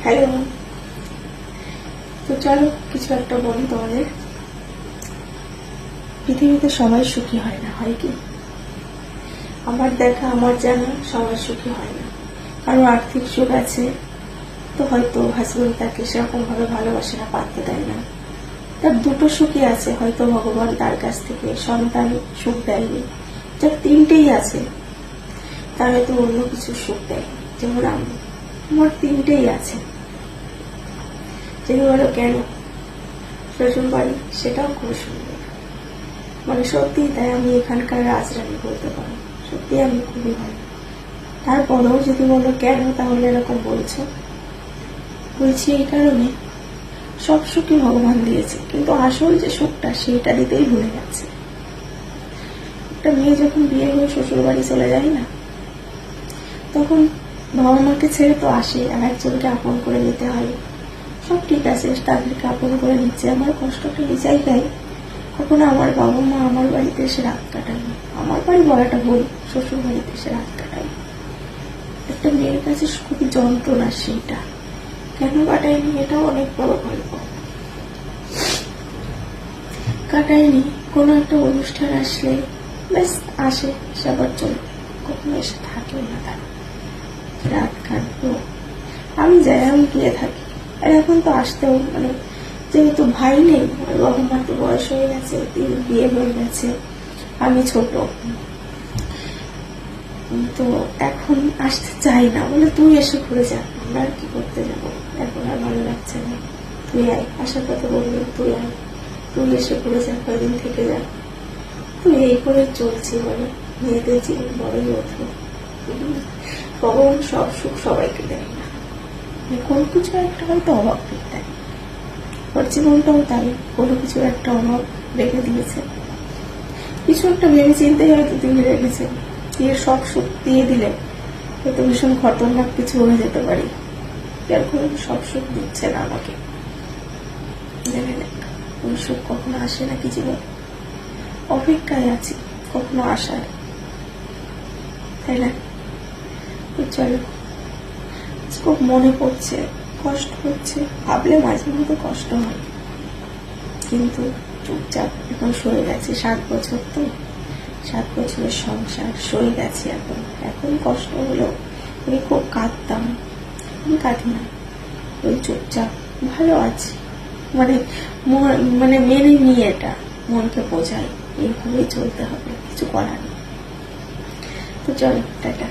Hello, তো চলো কিছু একটা বলি তোমাদের। পৃথিবীতে সবাই সুখী হয় না, হয় কি? আমার দেখা, আমার জানা সবাই সুখী হয় না। কারো আর্থিক সুখ আছে, তো হয়তো হাজবেন্ড তাকে সেরকম ভাবে ভালোবাসে না, পাত্তা দেয় না। তার দুটো সুখী আছে, হয়তো ভগবান তার কাছ থেকে সন্তান সুখ দেয়নি। যার তিনটেই আছে, তার হয়তো অন্য কিছু সুখ দেয়। যেমন আমার তিনটেই আছে। যদি বলো কেন, শ্বশুর বাড়ি সেটাও খুব সুন্দর, মানে সত্যি তাই আমি এখানকার রাজরানী বলতে পারো। সত্যি আমি খুবই ভালো। তারপরেও যদি বলো কেন, তাহলে এরকম বলছো, বলছি এই কারণে সব সুখই ভগবান দিয়েছে, কিন্তু আসল যে সুখটা সেইটা দিতেই ভুলে যাচ্ছে। একটা মেয়ে যখন বিয়ে হয়ে শ্বশুর বাড়ি চলে যায় না, তখন বাবা মাকে ছেড়ে তো আসে, আর একজনকে আপন করে নিতে হয়। সব ঠিক আছে, তাদেরকে আপন করে নিচ্ছে। আমার কষ্টটা এই জায়গায়, কখনো আমার বাবা মা আমার বাড়িতে এসে রাত কাটায়নি। আমার বাড়ি বলাটা ভুল, শ্বশুর বাড়িতে এসে রাত কাটায়। একটা মেয়ের কাছে খুবই যন্ত্রণা সেইটা। কেন কাটায়নি, এটাও অনেক বড় গল্প। কাটায়নি, কোনো একটা অনুষ্ঠান আসলে ব্যাস আসে, এসে আবার চলে, কখনো এসে থাকেও না। তার রাত কাটবো, আমি যাই, আমি গিয়ে থাকি। আর এখন তো আসতেও, মানে যেহেতু ভাই নেই, বাবা মার তো বয়স হয়ে গেছে, বিয়ে হয়ে গেছে, আমি ছোট, তো এখন আসতে চাই না। বলে তুই এসে ঘুরে যা, আমরা আর কি করতে যাবো, এখন আর ভালো লাগছে না, তুই আয়। আসার কথা বলবি, তুই আয়, তুই এসে ঘুরে যা, কয়েকদিন থেকে যা। তো এই করে চলছি। বলে মেয়েদের জীবন বড়ই অদ্ভুত। ভগবান সব সুখ সবাইকে দেয় না, কোনো কিছু একটা হয়তো অভাব দেয়। ওর জীবনটাও তাই, কোনো কিছু একটা অভাব রেখে দিয়েছে। কিছু একটা ভেবে চিন্তেই হয়তো তিনি রেখেছেন। দিয়ে সব সুখ দিয়ে দিলে হয়তো ভীষণ খতরনাক কিছু হয়ে যেতে পারি। এরকম সব সুখ দিচ্ছে না আমাকে, জেনে দেখ। ওই সুখ কখনো আসে নাকি জীবন, অপেক্ষায় আছি কখনো আসার, তাই না? তো চলো, খুব মনে পড়ছে, কষ্ট হচ্ছে, ভাবলে মাঝে মধ্যে কষ্ট হয়, কিন্তু চুপচাপ এখন সয়ে গেছে। 7 বছর তো, 7 বছরের সংসার সয়ে গেছে। এখন কষ্ট হলো, আমি খুব কাঁদতাম, আমি কাঁদি না, ওই চুপচাপ ভালো আছি, মানে মেনে নিয়ে এটা মনকে বোঝাই, এইভাবেই চলতে হবে, কিছু করার নেই। তো চলো, টাটা।